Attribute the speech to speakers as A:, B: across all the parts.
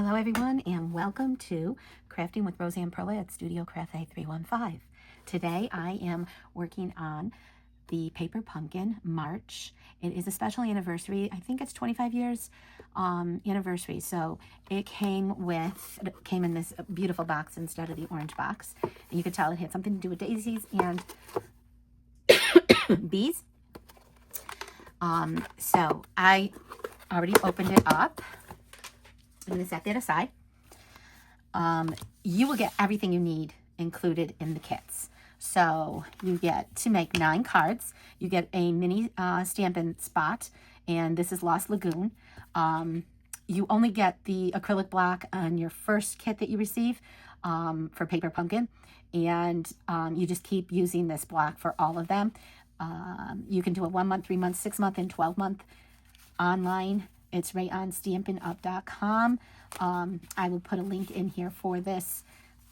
A: Hello everyone and welcome to Crafting with Roseanne Perla at Studio Craft A315. Today I am working on the Paper Pumpkin March. It is a special anniversary. I think it's 25 years anniversary. So it came in this beautiful box instead of the orange box. And you could tell it had something to do with daisies and bees. So I already opened it up. I'm going to set that aside. You will get everything you need included in the kits. So you get to make 9 cards. You get a mini Stampin' Spot, and this is Lost Lagoon. You only get the acrylic block on your first kit that you receive for Paper Pumpkin, and you just keep using this block for all of them. You can do a 1 month, 3 month, 6 month, and 12 month online. It's right on Stampin'Up.com. I will put a link in here for this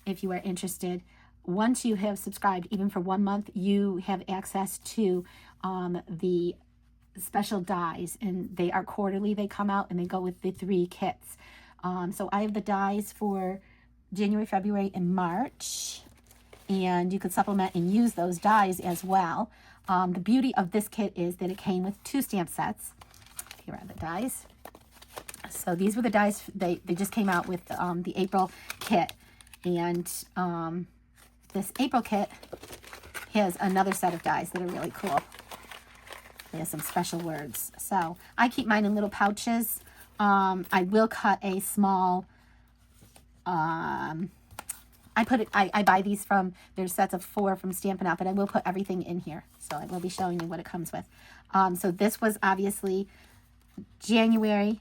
A: if you are interested. Once you have subscribed, even for 1 month, you have access to the special dies, and they are quarterly. They come out and they go with the 3 kits. So I have the dies for January, February, and March, and you could supplement and use those dies as well. The beauty of this kit is that it came with 2 stamp sets. Here are the dies. So these were the dies. They just came out with the April kit, and this April kit has another set of dies that are really cool. They have some special words. So I keep mine in little pouches. I will cut a small. I buy these from, there's sets of 4 from Stampin' Up, and I will put everything in here. So I will be showing you what it comes with. So this was obviously January.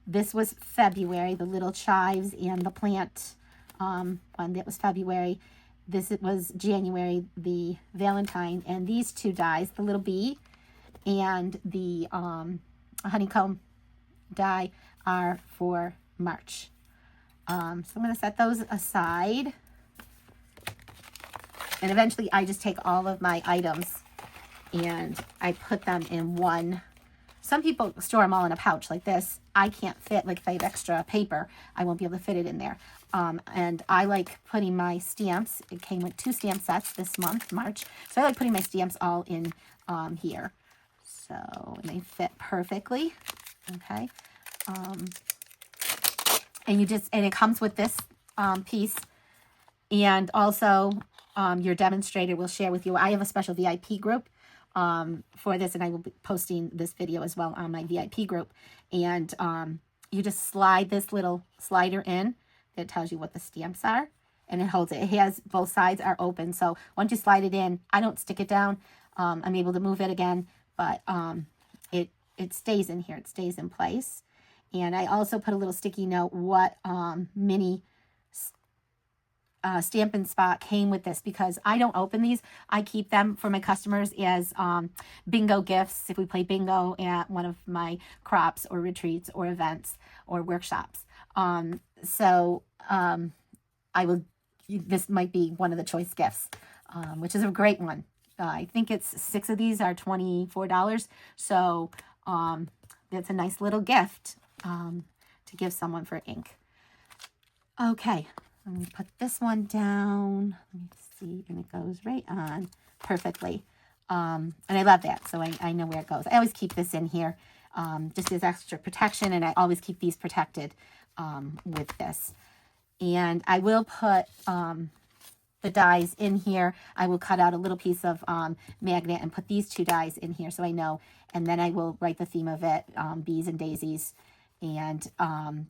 A: This was February, the little chives and the plant one. That was February. This was January, the Valentine, and these 2 dies, the little bee and the honeycomb die, are for March. So I'm going to set those aside, and eventually I just take all of my items and I put them in one. Some people store them all in a pouch like this. I can't fit, like if I have extra paper, I won't be able to fit it in there. And I like putting my stamps. It came with 2 stamp sets this month, March. So I like putting my stamps all in here. So, and they fit perfectly. Okay. And it comes with this piece. And also your demonstrator will share with you. I have a special VIP group for this, and I will be posting this video as well on my VIP group. And you just slide this little slider in that tells you what the stamps are, and it holds it. It has, both sides are open, so once you slide it in, I don't stick it down. I'm able to move it again, but it stays in here. It stays in place. And I also put a little sticky note what mini Stampin' Spot came with this, because I don't open these. I keep them for my customers as bingo gifts if we play bingo at one of my crops or retreats or events or workshops. This might be one of the choice gifts, which is a great one. I think it's 6 of these are $24. So that's a nice little gift to give someone for ink. Okay. I'm going to put this one down. Let me see. And it goes right on perfectly. And I love that. So I know where it goes. I always keep this in here just as extra protection. And I always keep these protected with this. And I will put the dies in here. I will cut out a little piece of magnet and put these 2 dies in here so I know. And then I will write the theme of it, bees and daisies. And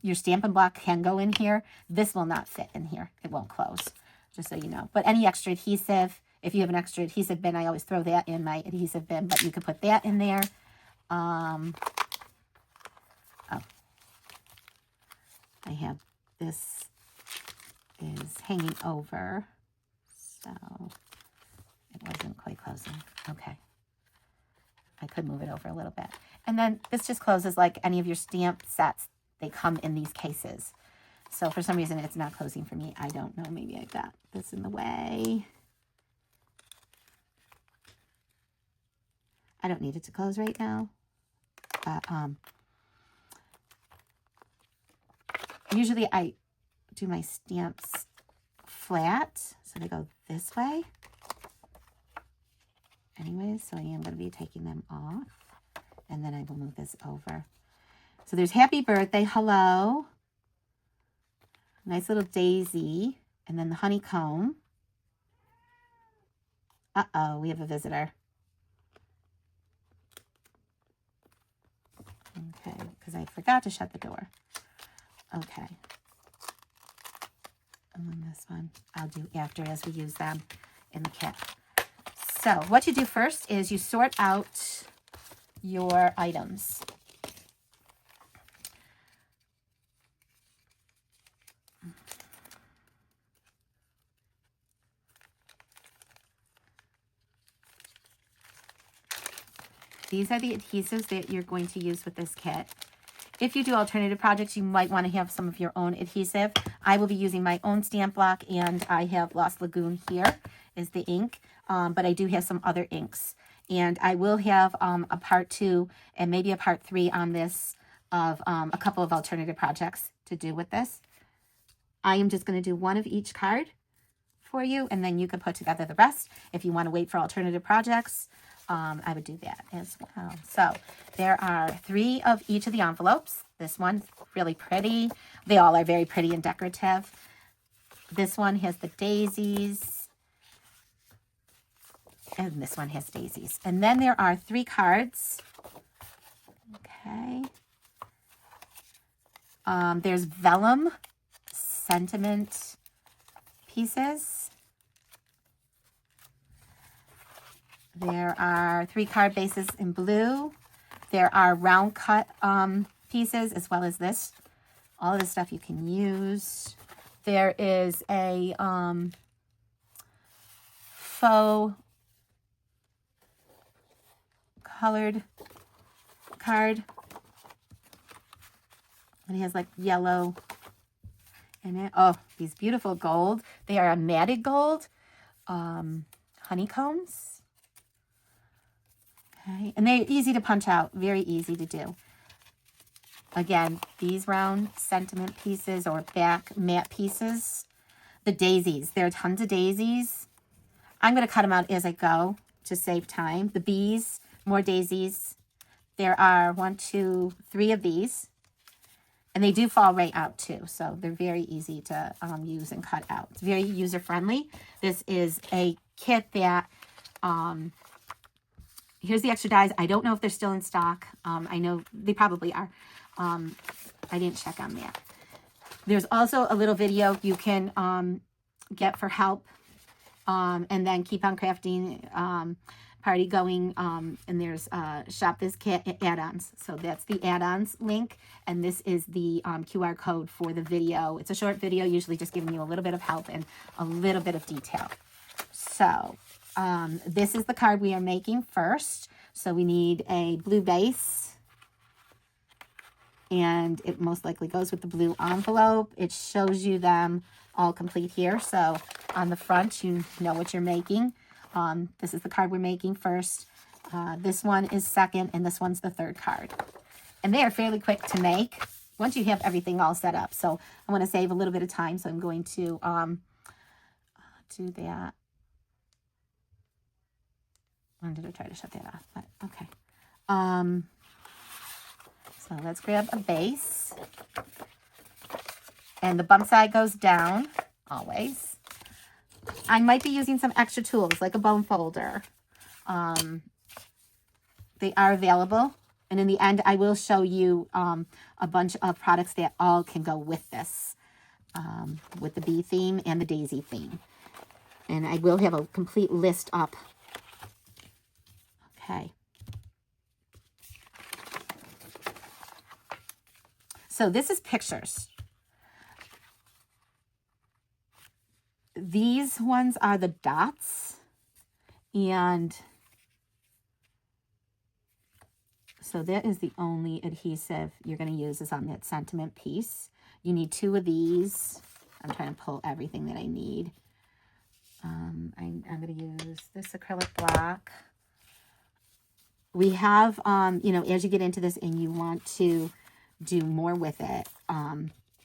A: your Stampin' Block can go in here. This will not fit in here. It won't close, just so you know. But any extra adhesive, if you have an extra adhesive bin, I always throw that in my adhesive bin, but you could put that in there. I have this is hanging over, so it wasn't quite closing. Okay. I could move it over a little bit. And then this just closes like any of your stamp sets. They come in these cases. So for some reason it's not closing for me. I don't know. Maybe I got this in the way. I don't need it to close right now. But Usually I do my stamps flat, so they go this way. Anyways, so I am going to be taking them off, and then I will move this over. So there's happy birthday, hello, nice little daisy, and then the honeycomb. Uh-oh, we have a visitor. Okay, because I forgot to shut the door. Okay. And then this one I'll do after as we use them in the kit. So what you do first is you sort out your items. These are the adhesives that you're going to use with this kit. If you do alternative projects, you might want to have some of your own adhesive. I will be using my own stamp block, and I have Lost Lagoon here is the ink, but I do have some other inks. And I will have a part 2 and maybe a part 3 on this of a couple of alternative projects to do with this. I am just going to do one of each card for you, and then you can put together the rest. If you want to wait for alternative projects, I would do that as well. So there are 3 of each of the envelopes. This one's really pretty. They all are very pretty and decorative. This one has the daisies. And this one has daisies. And then there are 3 cards. Okay. There's vellum sentiment pieces. There are 3 card bases in blue. There are round cut pieces as well as this. All of this stuff you can use. There is a faux colored card. And it has like yellow in it. Oh, these beautiful gold. They are a matted gold. Honeycombs. Okay, and they're easy to punch out, very easy to do. Again, these round sentiment pieces or back matte pieces. The daisies, there are tons of daisies. I'm going to cut them out as I go to save time. The bees, more daisies. There are 1, 2, 3 of these. And they do fall right out too, so they're very easy to use and cut out. It's very user-friendly. This is a kit that... here's the extra dies. I don't know if they're still in stock. I know they probably are. I didn't check on that. There's also a little video you can get for help. And then Keep on Crafting party going. And there's Shop This Kit add-ons. So that's the add-ons link. And this is the QR code for the video. It's a short video, usually just giving you a little bit of help and a little bit of detail. So... this is the card we are making first. So we need a blue base. And it most likely goes with the blue envelope. It shows you them all complete here. So on the front, you know what you're making. This is the card we're making first. This one is second, and this one's the third card. And they are fairly quick to make once you have everything all set up. So I want to save a little bit of time, so I'm going to do that. When did I try to shut that off? But okay. So let's grab a base. And the bump side goes down, always. I might be using some extra tools, like a bone folder. They are available. And in the end, I will show you a bunch of products that all can go with this. With the bee theme and the daisy theme. And I will have a complete list up. Okay. So this is pictures. These ones are the dots. And so that is the only adhesive you're going to use is on that sentiment piece. You need 2 of these. I'm trying to pull everything that I need. I'm going to use this acrylic block. We have, you know, as you get into this and you want to do more with it,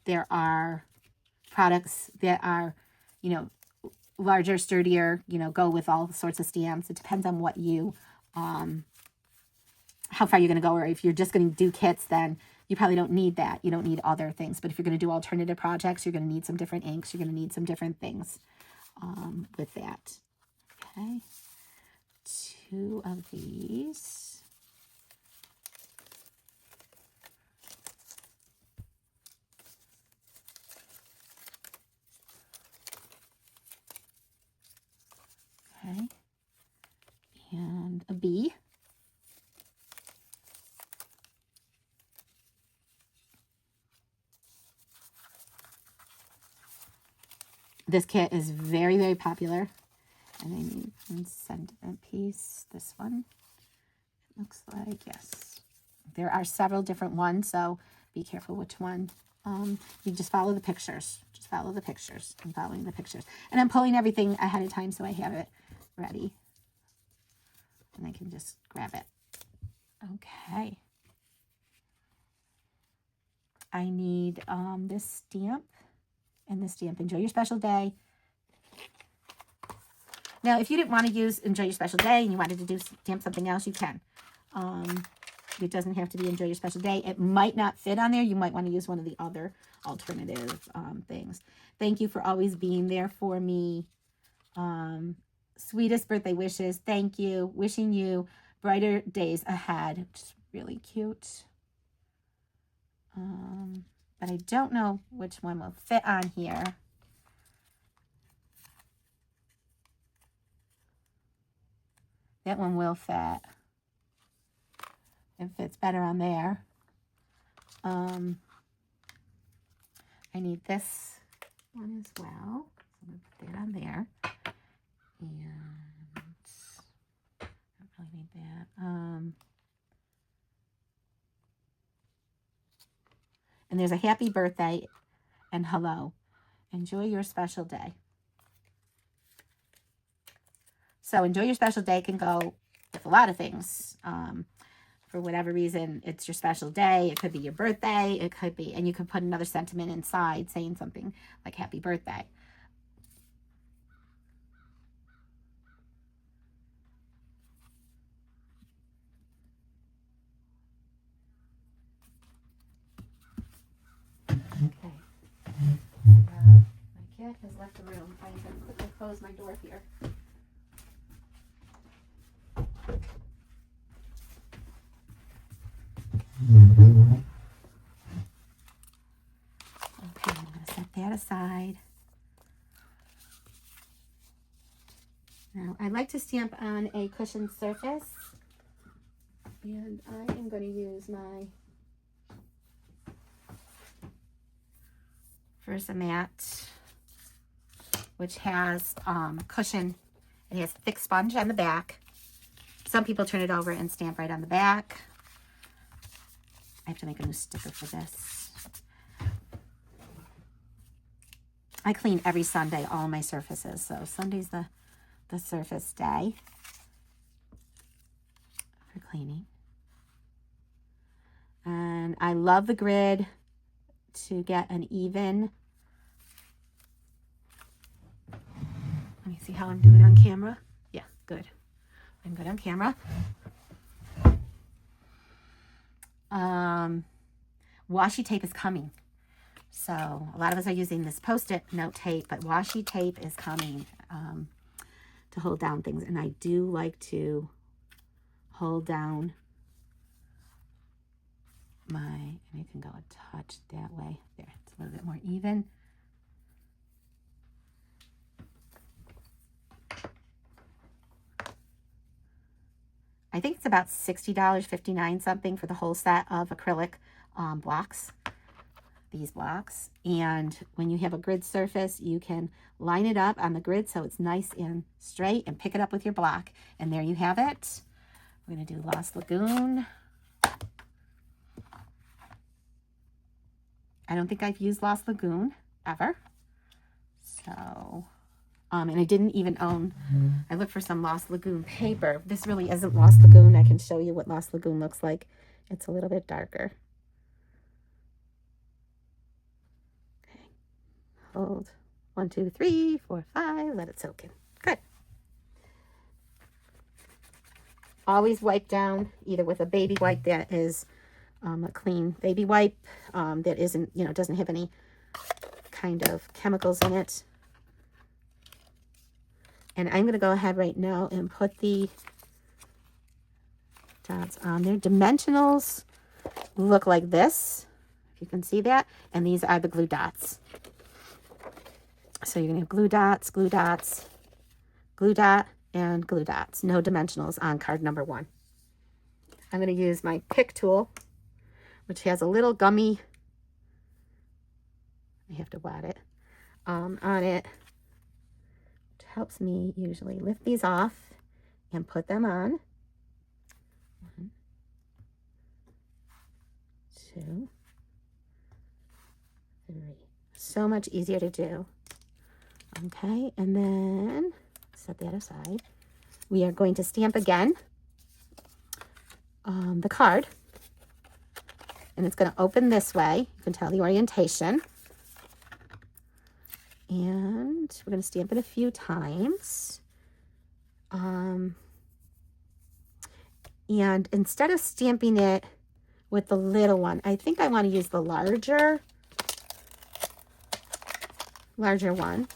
A: there are products that are, you know, larger, sturdier, you know, go with all sorts of stamps. It depends on what you, how far you're going to go. Or if you're just going to do kits, then you probably don't need that. You don't need other things. But if you're going to do alternative projects, you're going to need some different inks. You're going to need some different things with that. Okay. 2 of these. Okay. And a B. This kit is very, very popular. And I need one sentiment piece. This one, it looks like, yes. There are several different ones, so be careful which one. You just follow the pictures. Just follow the pictures. I'm following the pictures. And I'm pulling everything ahead of time so I have it ready. And I can just grab it. Okay. I need this stamp and this stamp. Enjoy your special day. Now, if you didn't want to use Enjoy Your Special Day and you wanted to do stamp something else, you can. It doesn't have to be Enjoy Your Special Day. It might not fit on there. You might want to use one of the other alternative things. Thank you for always being there for me. Sweetest birthday wishes. Thank you. Wishing you brighter days ahead. Just really cute. But I don't know which one will fit on here. That one will fit. It fits better on there. I need this one as well. So I'm going to put that on there. And I don't really need that. And there's a happy birthday and hello. Enjoy your special day. So enjoy your special day can go with a lot of things. For whatever reason, it's your special day. It could be your birthday. It could be, and you could put another sentiment inside saying something like happy birthday. Okay. My cat has left the room. I'm going to quickly close my door here. Okay, I'm going to set that aside. Now, I like to stamp on a cushioned surface. And I am going to use my Versamat, which has cushion. It has thick sponge on the back. Some people turn it over and stamp right on the back. I have to make a new sticker for this. I clean every Sunday, all my surfaces. So Sunday's the surface day for cleaning. And I love the grid to get an even. Let me see how I'm doing on camera. Yeah, good. I'm good on camera. Washi tape is coming. So a lot of us are using this Post-it note tape, but washi tape is coming to hold down things. And I do like to hold down and you can go a touch that way. There, it's a little bit more even. I think it's about $60, $59 something for the whole set of acrylic blocks, these blocks. And when you have a grid surface, you can line it up on the grid so it's nice and straight and pick it up with your block. And there you have it. We're going to do Lost Lagoon. I don't think I've used Lost Lagoon ever. So, and I didn't even own, I looked for some Lost Lagoon paper. This really isn't Lost Lagoon. I can show you what Lost Lagoon looks like. It's a little bit darker. Hold. 1, 2, 3, 4, 5. Let it soak in. Good. Always wipe down either with a baby wipe that is a clean baby wipe that isn't, doesn't have any kind of chemicals in it. And I'm going to go ahead right now and put the dots on there. Dimensionals look like this, if you can see that. And these are the glue dots. So you're going to have glue dots, glue dot, and glue dots. No dimensionals on card number 1. I'm going to use my pick tool, which has a little gummy, I have to wet it, on it. Which helps me usually lift these off and put them on. 1, 2, 3. So much easier to do. Okay, and then set that aside. We are going to stamp again the card. And it's going to open this way. You can tell the orientation. And we're going to stamp it a few times. And instead of stamping it with the little one, I think I want to use the larger one.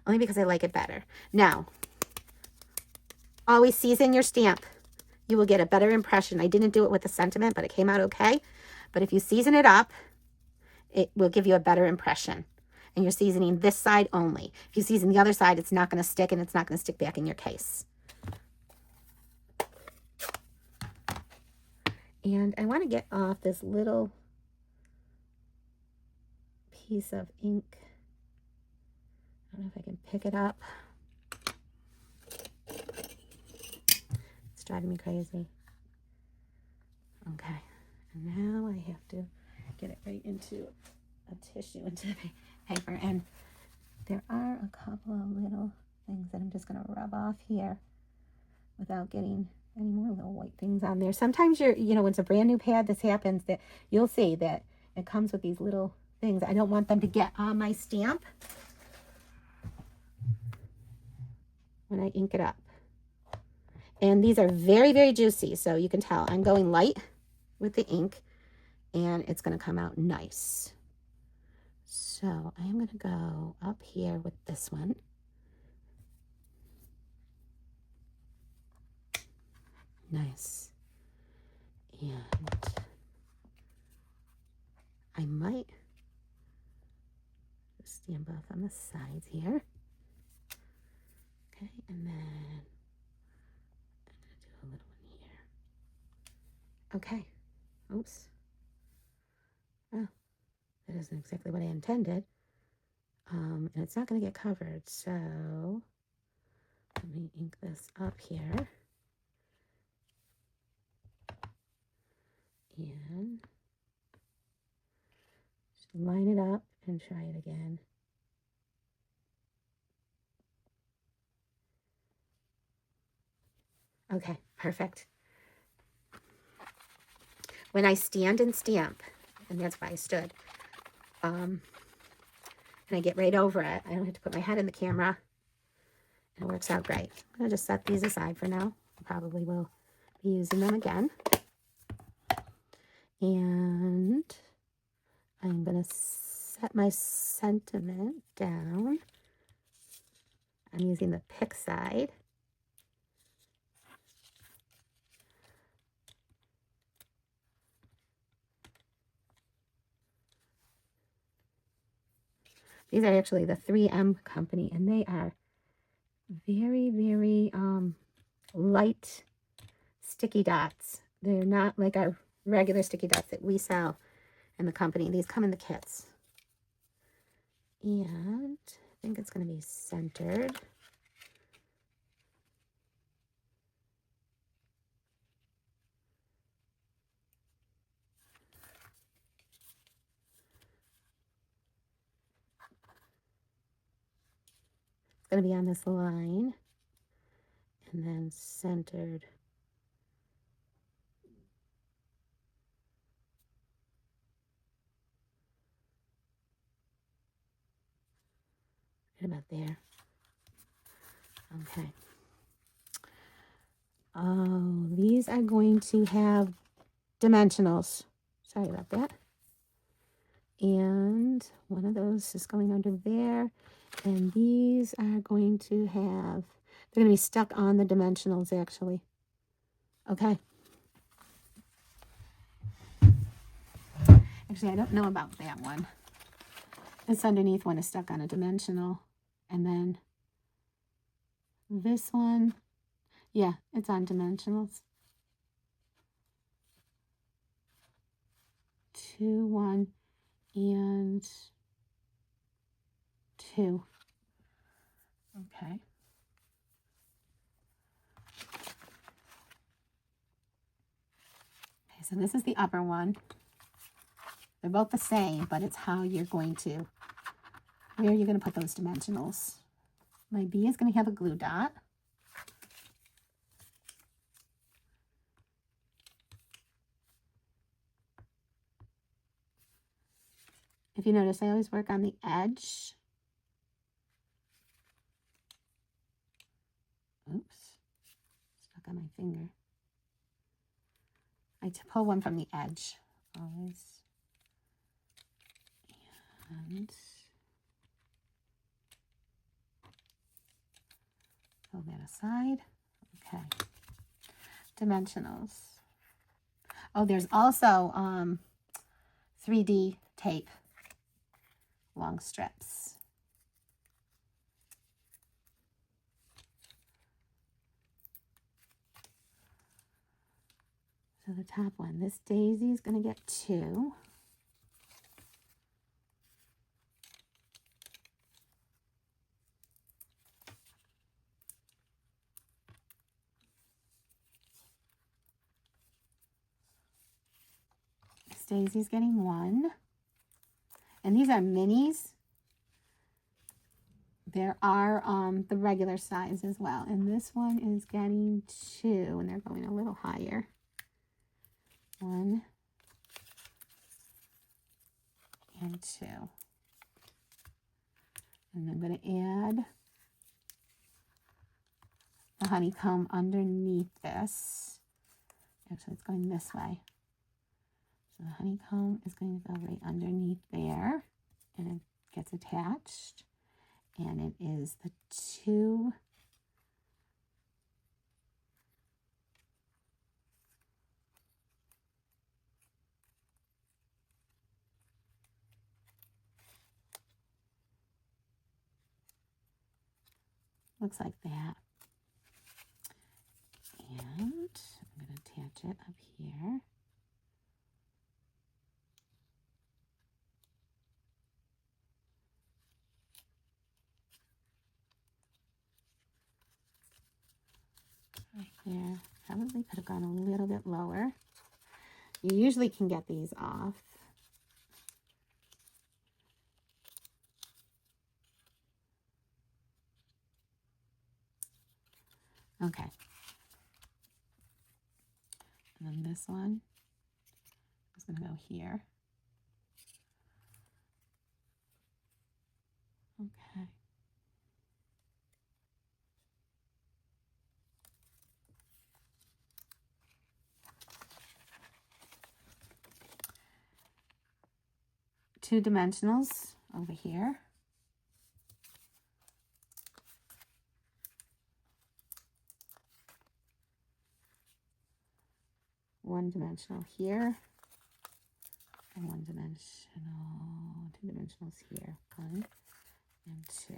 A: Only because I like it better. Now, always season your stamp. You will get a better impression. I didn't do it with the sentiment, but it came out okay. But if you season it up, it will give you a better impression. And you're seasoning this side only. If you season the other side, it's not going to stick, and it's not going to stick back in your case. And I want to get off this little piece of ink. I don't know if I can pick it up. It's driving me crazy. Okay, and now I have to get it right into a tissue, into the paper. And there are a couple of little things that I'm just going to rub off here without getting any more little white things on there. Sometimes when it's a brand new pad, this happens, that you'll see that it comes with these little things. I don't want them to get on my stamp when I ink it up. And these are very, very juicy, so you can tell I'm going light with the ink, and it's going to come out nice. So I am going to go up here with this one. Nice. And I might just stamp off on the sides here. Okay, and then I'm going to do a little one here. Okay. Oops. Oh, that isn't exactly what I intended. And it's not going to get covered, so let me ink this up here. And just line it up and try it again. Okay, perfect. When I stand and stamp, and that's why I stood, and I get right over it, I don't have to put my head in the camera. It works out great. I'm going to just set these aside for now. I probably will be using them again. And I'm going to set my sentiment down. I'm using the pick side. These are actually the 3M company, and they are very, very light sticky dots. They're not like our regular sticky dots that we sell in the company. These come in the kits. And I think it's going to be centered. It's going to be on this line and then centered right about there. Okay. Oh, these are going to have dimensionals. Sorry about that. And one of those is going under there. And these are going to have, they're going to be stuck on the dimensionals actually. Okay. Actually, I don't know about that one. This underneath one is stuck on a dimensional. And then this one, yeah, it's on dimensionals. 2, 1, and 2. Okay. Okay, so this is the upper one. They're both the same, but it's how you're going to, where you're going to put those dimensionals. My B is going to have a glue dot. If you notice, I always work on the edge. Oops, stuck on my finger. I pull one from the edge, always. And pull that aside. Okay. Dimensionals. Oh, there's also 3D tape, long strips. So the top one, this daisy is going to get 2. This daisy's getting 1. And these are minis. There are the regular size as well. And this one is getting 2, and they're going a little higher. 1 and 2. And I'm going to add the honeycomb underneath this. Actually, it's going this way. So the honeycomb is going to go right underneath there, and it gets attached. And it is the 2 looks like that. And I'm going to attach it up here. Right there. Probably could have gone a little bit lower. You usually can get these off. Okay. And then this one is going to go here. Okay. Two dimensionals over here. One dimensional here. And one dimensional, 2 dimensionals here. 1 and 2.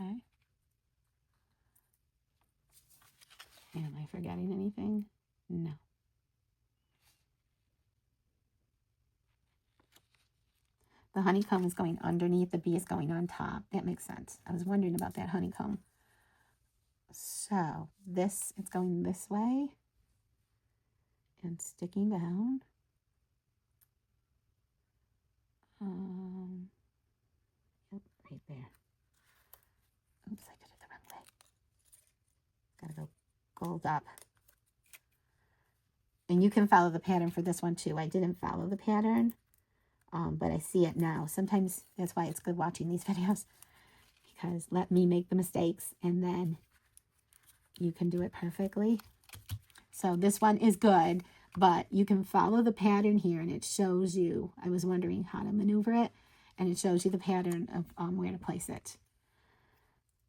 A: Okay. Am I forgetting anything? No. The honeycomb is going underneath, the bee is going on top. That makes sense. I was wondering about that honeycomb. So this, it's going this way and sticking down. Yep, right there. Oops, I did it the wrong way. Gotta go gold up. And you can follow the pattern for this one too. I didn't follow the pattern, but I see it now. Sometimes that's why it's good watching these videos, because let me make the mistakes and then you can do it perfectly. So this one is good, but you can follow the pattern here and it shows you, I was wondering how to maneuver it, and it shows you the pattern of where to place it.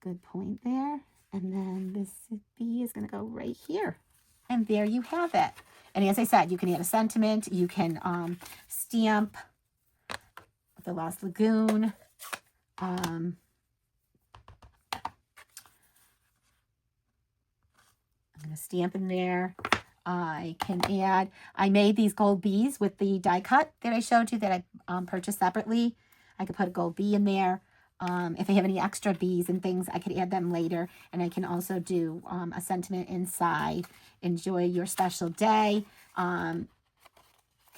A: Good point there. And then this bee is going to go right here. And there you have it. And as I said, you can add a sentiment. You can stamp the Lost Lagoon. I'm going to stamp in there. I can add, I made these gold bees with the die cut that I showed you that I purchased separately. I could put a gold bee in there. If I have any extra bees and things, I could add them later. And I can also do a sentiment inside. Enjoy your special day.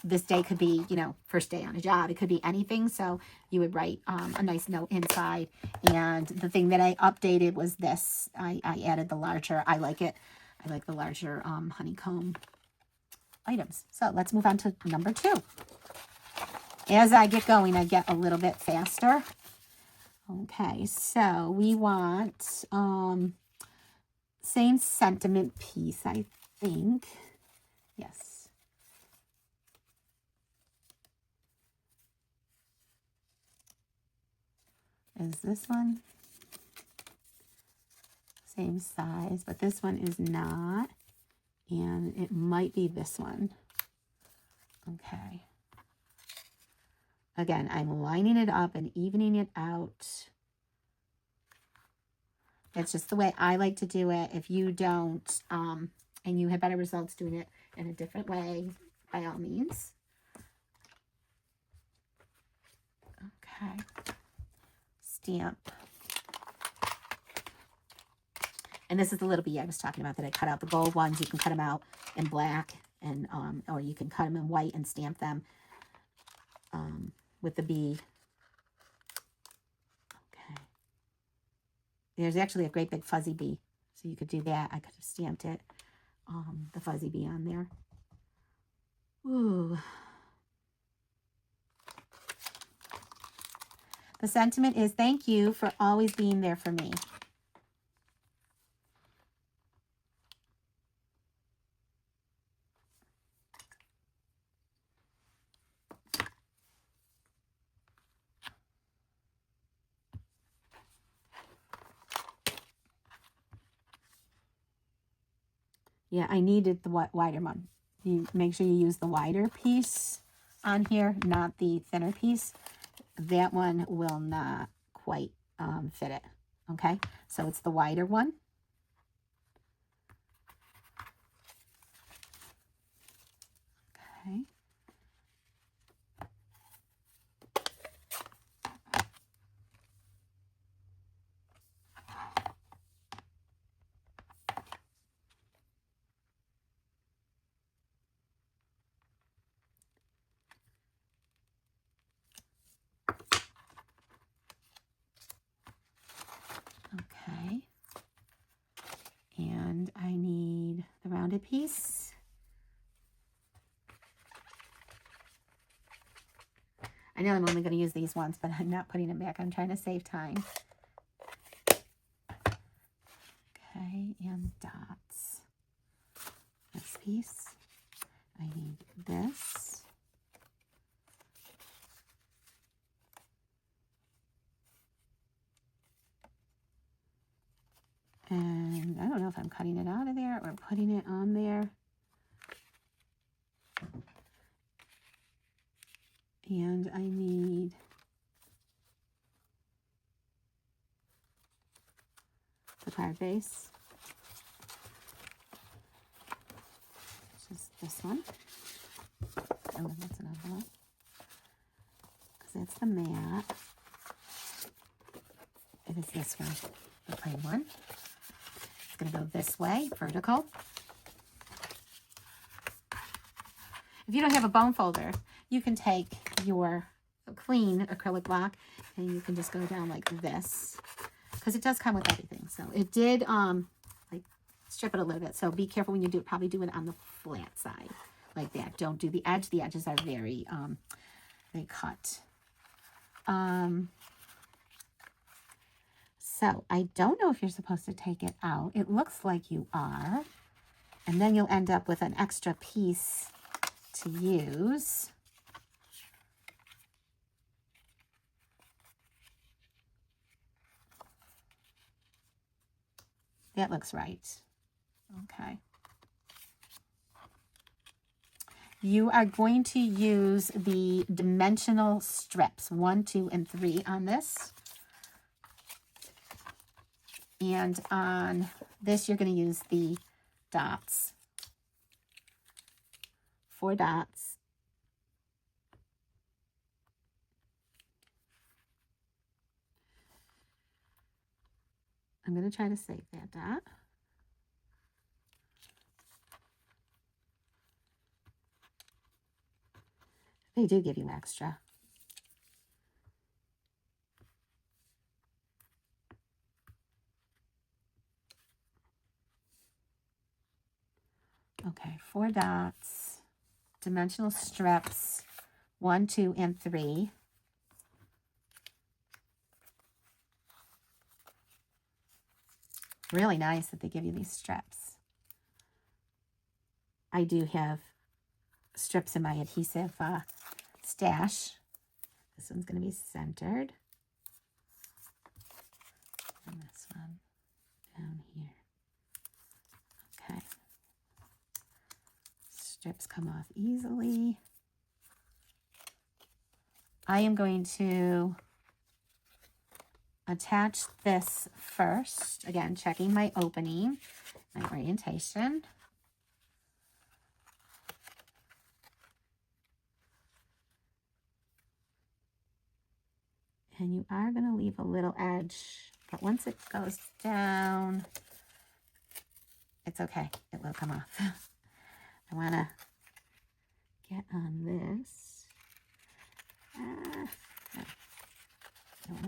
A: This day could be, you know, first day on a job. It could be anything. So you would write a nice note inside. And the thing that I updated was this. I added the larger, I like it. I like the larger honeycomb items. So let's move on to number 2. As I get going, I get a little bit faster. Okay, so we want same sentiment piece, I think. Yes. Is this one? Same size, but this one is not. And it might be this one. Okay. Again, I'm lining it up and evening it out. That's just the way I like to do it. If you don't, and you have better results doing it in a different way, by all means. Okay. Stamp. And this is the little bee I was talking about that I cut out. The gold ones, you can cut them out in black, and or you can cut them in white and stamp them with the bee. Okay. There's actually a great big fuzzy bee, so you could do that. I could have stamped it, the fuzzy bee on there. Ooh. The sentiment is, thank you for always being there for me. Yeah, I needed the wider one. You make sure you use the wider piece on here, not the thinner piece. That one will not quite fit it. Okay, so it's the wider one. Okay. Okay. And I need the rounded piece. I know I'm only going to use these once, but I'm not putting them back. I'm trying to save time. Okay, and dots. This piece. I need this. And I don't know if I'm cutting it out of there or putting it on there. And I need the card base, which is this one. Oh, that's another one. Because that's the mat. It is this one, the plain one. It's going to go this way, vertical. If you don't have a bone folder, you can take your clean acrylic block, and you can just go down like this, because it does come with everything. So it did like strip it a little bit. So be careful when you do it. Probably do it on the flat side like that. Don't do the edge. The edges are very they cut. So I don't know if you're supposed to take it out. It looks like you are. And then you'll end up with an extra piece to use. That looks right. Okay. You are going to use the dimensional strips, 1, 2, and 3 on this. And on this, you're going to use the dots. 4 dots. I'm going to try to save that dot. They do give you extra. Okay, 4 dots, dimensional strips, 1, 2, and 3. Really nice that they give you these strips. I do have strips in my adhesive stash. This one's going to be centered. And this one down here. Okay. Strips come off easily. I am going to attach this first. Again, checking my opening, my orientation. And you are going to leave a little edge, but once it goes down, it's okay. It will come off. I want to get on this.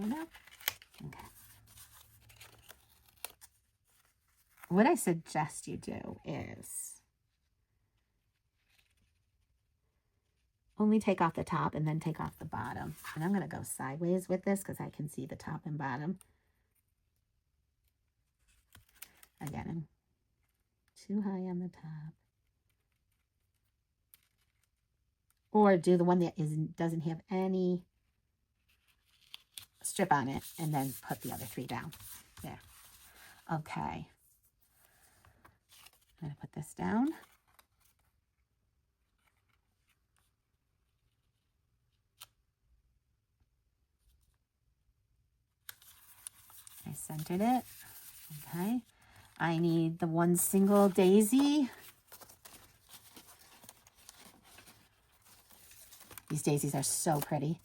A: No. Okay. What I suggest you do is only take off the top and then take off the bottom. And I'm going to go sideways with this because I can see the top and bottom. Again, I'm too high on the top. Or do the one that doesn't have any strip on it and then put the other 3 down. There. Okay. I'm going to put this down. I centered it. Okay. I need the one single daisy. These daisies are so pretty.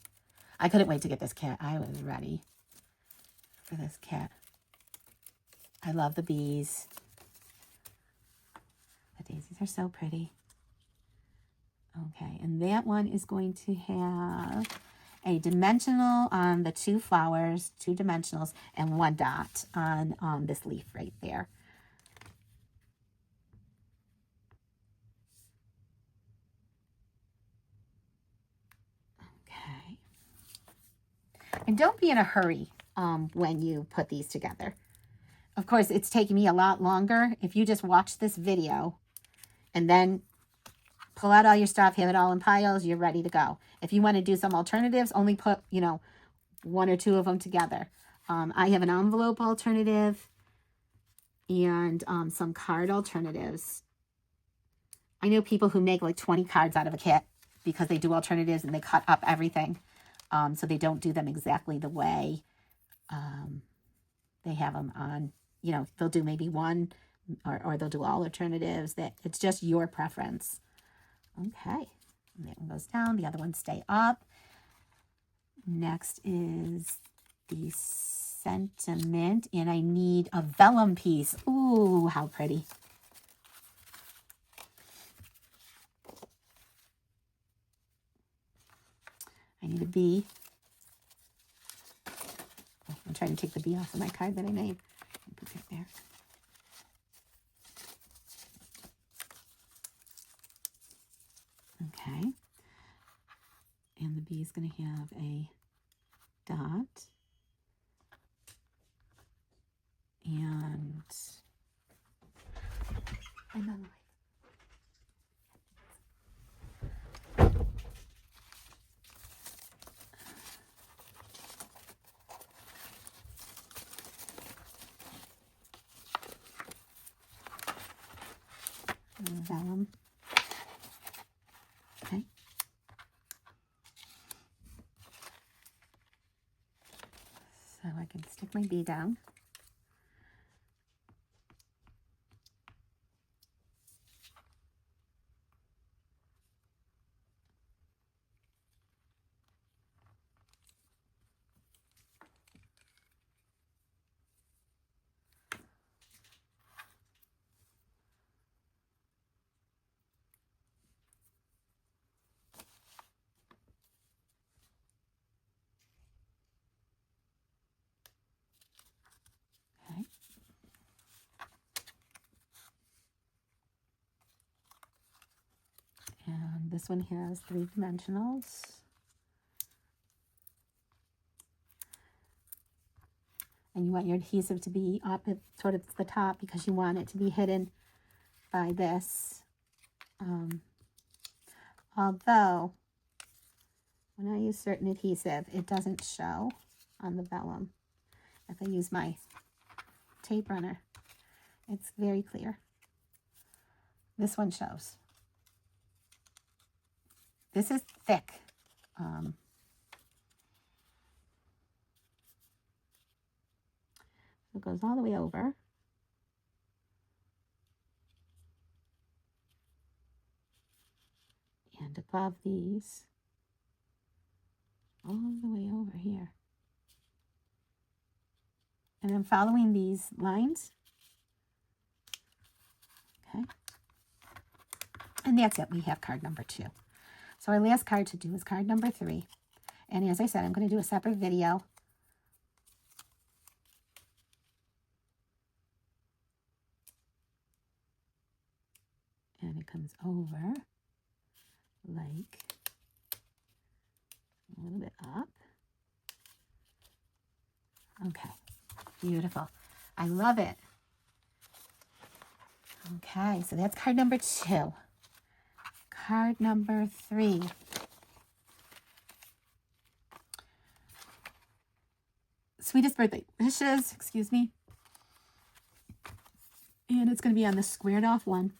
A: I couldn't wait to get this kit. I was ready for this kit. I love the bees. The daisies are so pretty. Okay, and that one is going to have a dimensional on the 2 flowers, 2 dimensionals, and 1 dot on this leaf right there. Okay. And don't be in a hurry when you put these together. Of course, it's taking me a lot longer. If you just watch this video and then pull out all your stuff, have it all in piles, you're ready to go. If you want to do some alternatives, only put, 1 or 2 of them together. I have an envelope alternative and some card alternatives. I know people who make like 20 cards out of a kit because they do alternatives and they cut up everything. So they don't do them exactly the way they have them on. They'll do maybe 1 or they'll do all alternatives. That it's just your preference. Okay. And that one goes down. The other ones stay up. Next is the sentiment. And I need a vellum piece. Ooh, how pretty. I need a bee. Oh, I'm trying to take the bee off of my card that I made. Put that there. Okay. And the bee is going to have a dot. And another way. Vellum. Okay. So I can stick my bee down. Okay. And this one has 3 dimensionals. And you want your adhesive to be up at sort of the top because you want it to be hidden by this. Although, when I use certain adhesive, it doesn't show on the vellum. If I use my tape runner, it's very clear. This one shows. This is thick. It goes all the way over. And above these, all the way over here. And I'm following these lines. Okay. And that's it. We have card number 2. So our last card to do is card number 3. And as I said, I'm going to do a separate video. And it comes over like a little bit up. Okay, beautiful. I love it. Okay, so that's card number 2. Card number 3. Sweetest birthday wishes, excuse me. And it's going to be on the squared off one.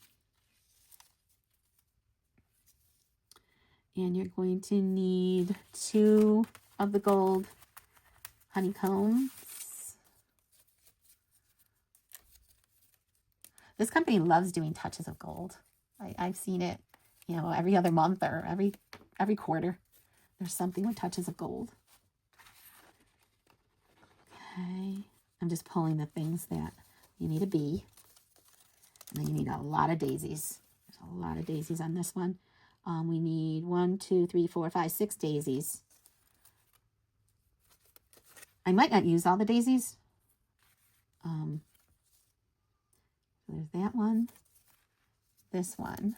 A: And you're going to need 2 of the gold honeycombs. This company loves doing touches of gold. I've seen it, you know, every other month or every quarter. There's something with touches of gold. Okay, I'm just pulling the things that you need a bee. And then you need a lot of daisies. There's a lot of daisies on this one. We need 1, 2, 3, 4, 5, 6 daisies. I might not use all the daisies. There's that one. This one.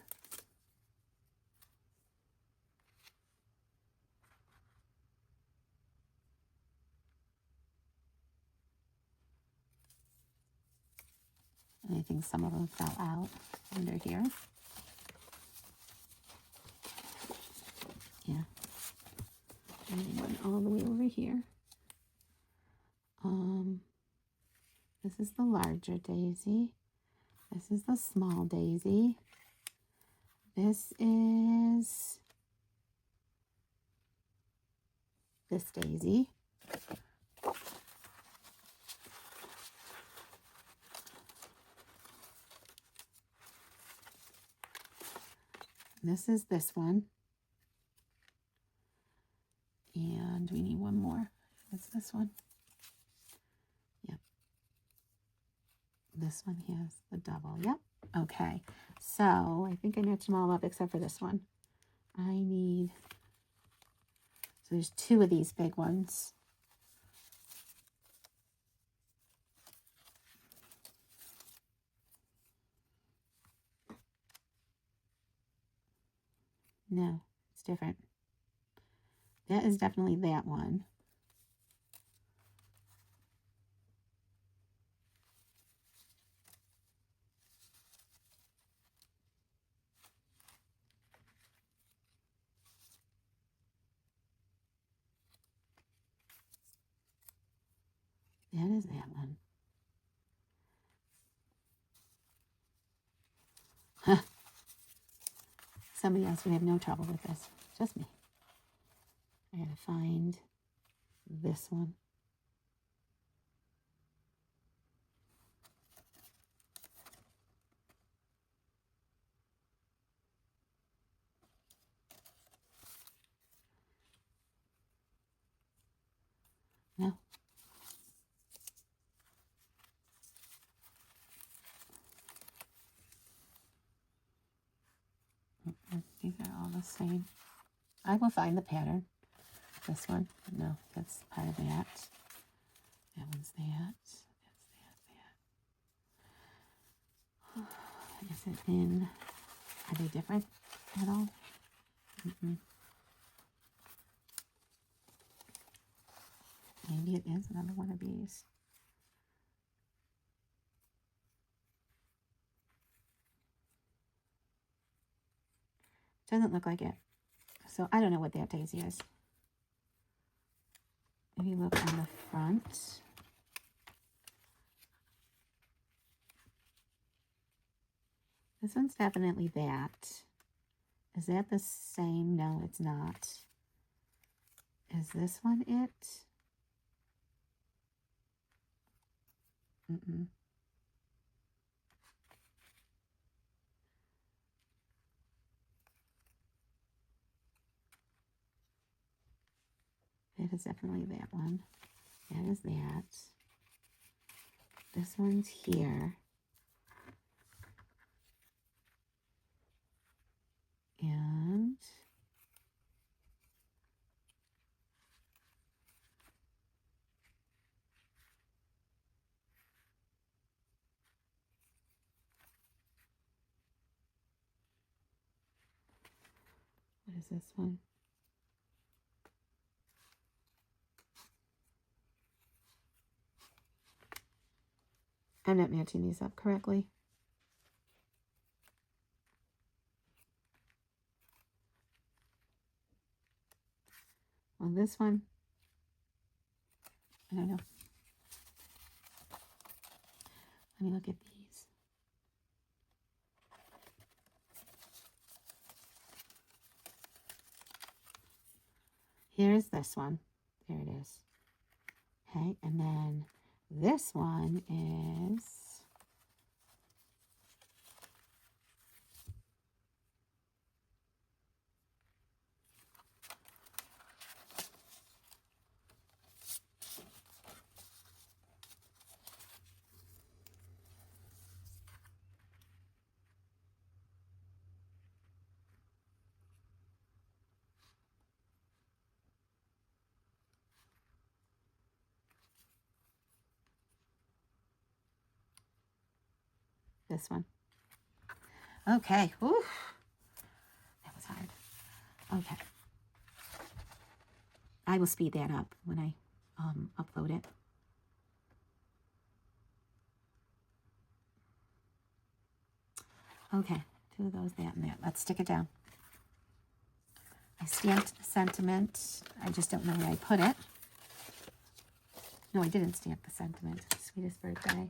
A: And I think some of them fell out under here. Yeah. And then one all the way over here. This is the larger daisy. This is the small daisy. This is this daisy. This is this one. And we need one more. It's this one. Yep. This one has the double. Yep. Okay. So I think I matched them all up except for this one. So So there's 2 of these big ones. No, it's different. That is definitely that one. That is that one. Huh. Somebody else would have no trouble with this. Just me. I gotta find this one. No. These are all the same. I will find the pattern. This one. No, that's part of that. That one's that. That's that. Is it in? Are they different at all? Maybe it is another one of these. Doesn't look like it. So I don't know what that daisy is. If you look on the front, this one's definitely that. Is that the same? No, it's not. Is this one it? That is definitely that one. That is that. This one's here. And what is this one? I'm not matching these up correctly. Well, this one, I don't know. Let me look at these. Here's this one. There it is. Okay, and then this one is this one. Okay. Ooh, that was hard. Okay. I will speed that up when I upload it. Okay, 2 of those, that and that. Let's stick it down. I stamped the sentiment. I just don't know where I put it. No, I didn't stamp the sentiment. Sweetest birthday.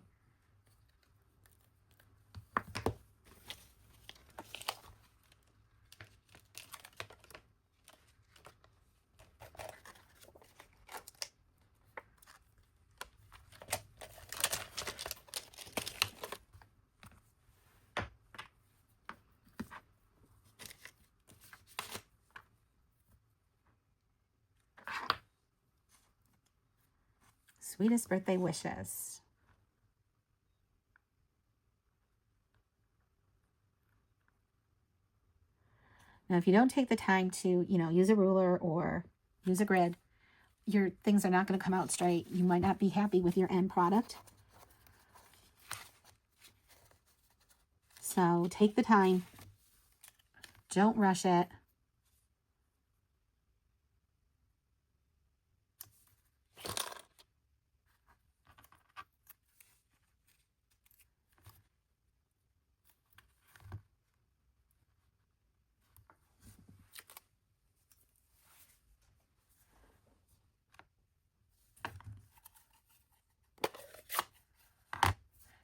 A: Sweetest birthday wishes. Now, if you don't take the time to, use a ruler or use a grid. Your things are not going to come out straight. You might not be happy with your end product. So take the time. Don't rush it.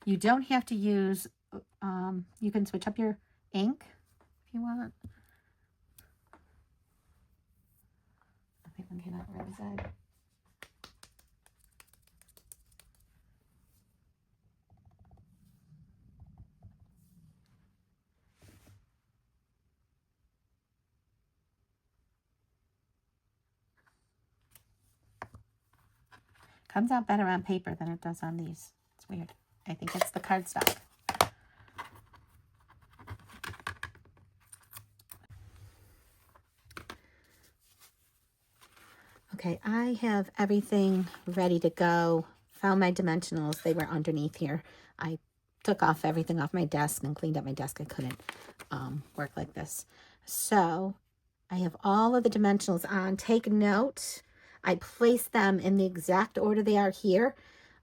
A: You don't have to use, you can switch up your ink if you want. I think I'm getting that really good. Comes out better on paper than it does on these. It's weird. I think it's the cardstock. Okay, I have everything ready to go. Found my dimensionals. They were underneath here. I took off everything off my desk and cleaned up my desk. I couldn't work like this. So I have all of the dimensionals on. Take note. I placed them in the exact order they are here.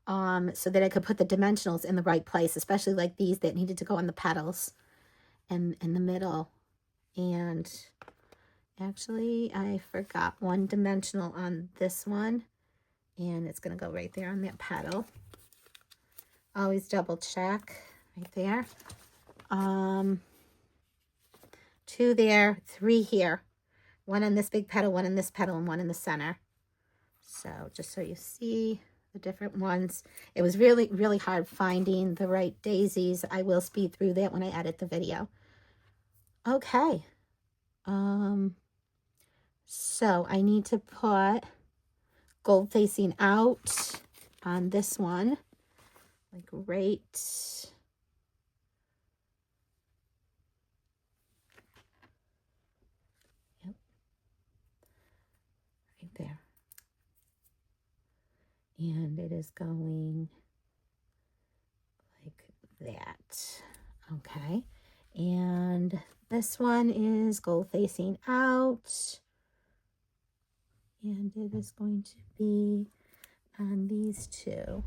A: So that I could put the dimensionals in the right place, especially like these that needed to go on the petals and in the middle. And actually, I forgot one dimensional on this one, and it's going to go right there on that petal. Always double check right there. 2 there, 3 here. 1 on this big petal, 1 in this petal, and 1 in the center. So just so you see the different ones. It was really, really hard finding the right daisies. I will speed through that when I edit the video. Okay. So I need to put gold facing out on this one, like right there. And it is going like that. Okay. And this one is gold facing out. And it is going to be on these 2.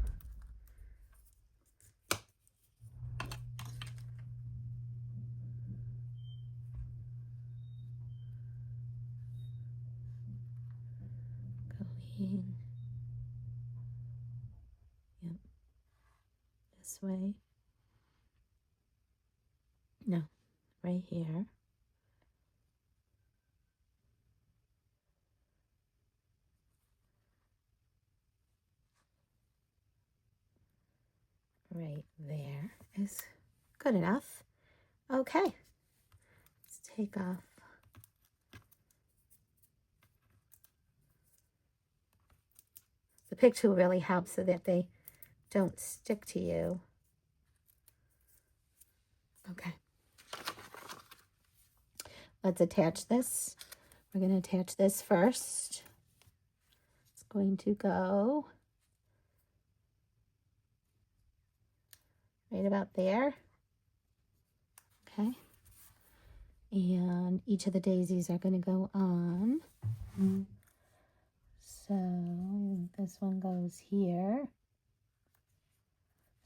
A: Going, yep, this way. No, right here. Right there is good enough. Okay, let's take off the pick tool. Really helps so that they don't stick to you. Okay, let's attach this. We're going to attach this first. It's going to go right about there. Okay. And each of the daisies are going to go on. So this one goes here.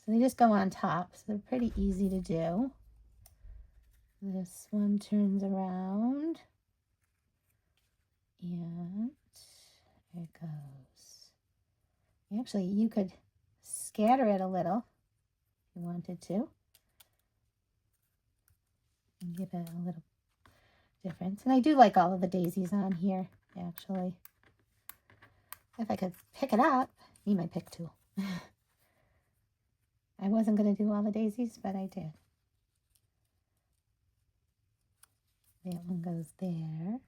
A: So they just go on top. So they're pretty easy to do. This one turns around. And there it goes. Actually, you could scatter it a little if you wanted to. And give it a little difference. And I do like all of the daisies on here, actually. If I could pick it up, need my pick tool. I wasn't going to do all the daisies, but I did. That one goes there.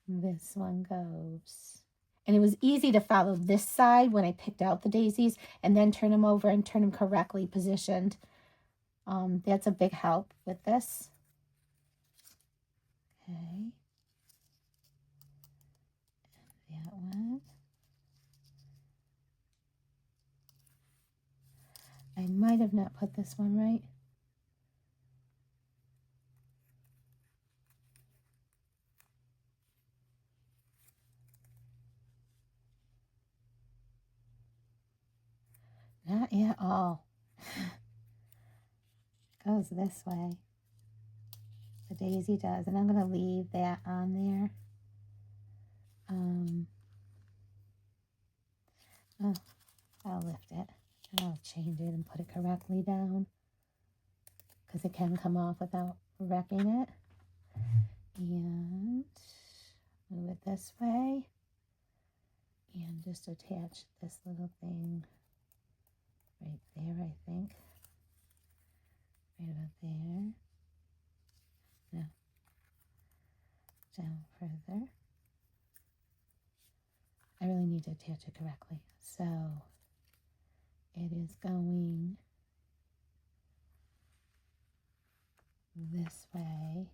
A: This one goes. And it was easy to follow this side when I picked out the daisies and then turn them over and turn them correctly positioned. That's a big help with this. Okay. one. I might have not put this one right. Not at all. Goes this way. The daisy does. And I'm going to leave that on there. Oh, I'll lift it. And I'll change it and put it correctly down. Because it can come off without wrecking it. And move it this way. And just attach this little thing right there, I think. Right about there. No. Down further. I really need to attach it correctly. So it is going this way.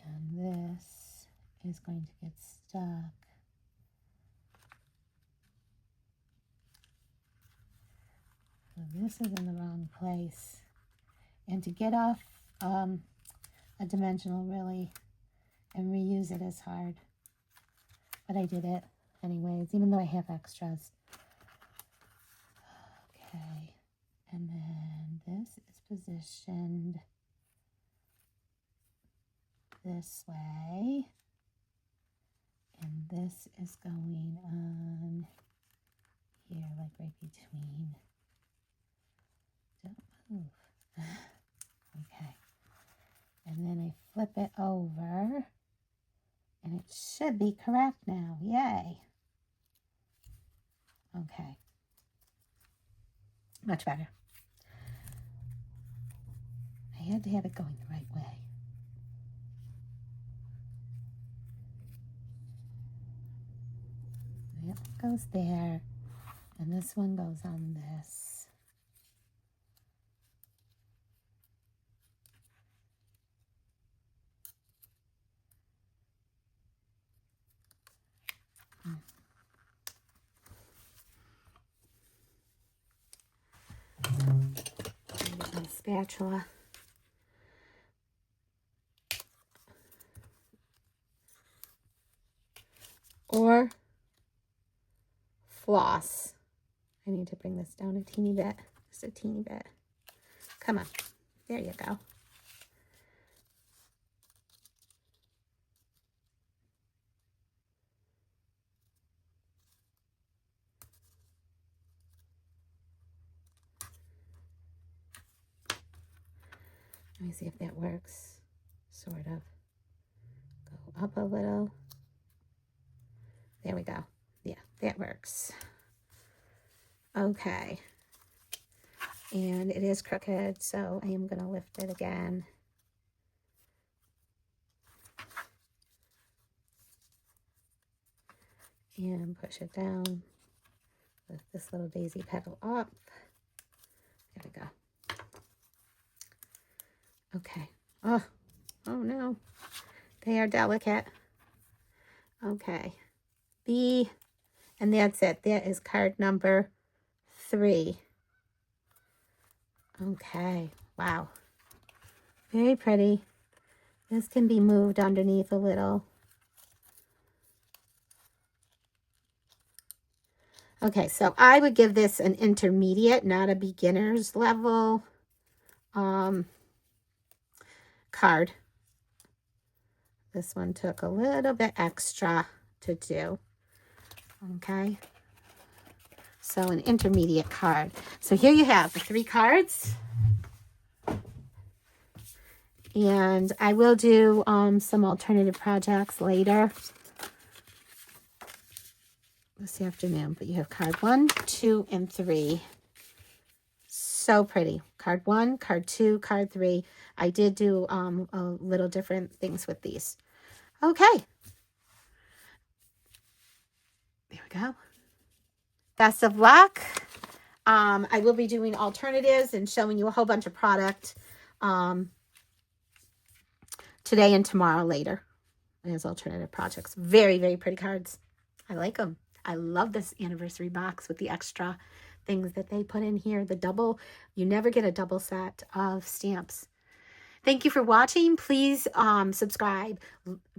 A: And this is going to get stuck. So this is in the wrong place. And to get off a dimensional really and reuse it is hard. But I did it anyways, even though I have extras. Okay. And then this is positioned this way. And this is going on here, like right between. Don't move. Okay. And then I flip it over. And it should be correct now. Yay. Okay. Much better. I had to have it going the right way. Yep, goes there. And this one goes on this. My spatula. Or floss. I need to bring this down a teeny bit. Just a teeny bit. Come on. There you go. Let me see if that works. Sort of. Go up a little. There we go. Yeah, that works. Okay. And it is crooked, so I am going to lift it again. And push it down. Lift this little daisy petal up. There we go. Okay. Oh no. They are delicate. Okay. And that's it. That is card number 3. Okay. Wow. Very pretty. This can be moved underneath a little. Okay, so I would give this an intermediate, not a beginner's level card. This one took a little bit extra to do. Okay. So an intermediate card. So here you have the 3 cards. And I will do some alternative projects later this afternoon. But you have card 1, 2, and 3. So pretty. Card 1, card 2, card 3. I did do a little different things with these. Okay. There we go. Best of luck. I will be doing alternatives and showing you a whole bunch of product today and tomorrow later. as alternative projects. Very, very pretty cards. I like them. I love this anniversary box with the extra things that they put in here. The double, you never get a double set of stamps. Thank you for watching. Please subscribe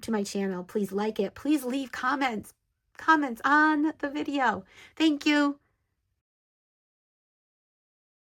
A: to my channel. Please like it. Please leave comments on the video. Thank you.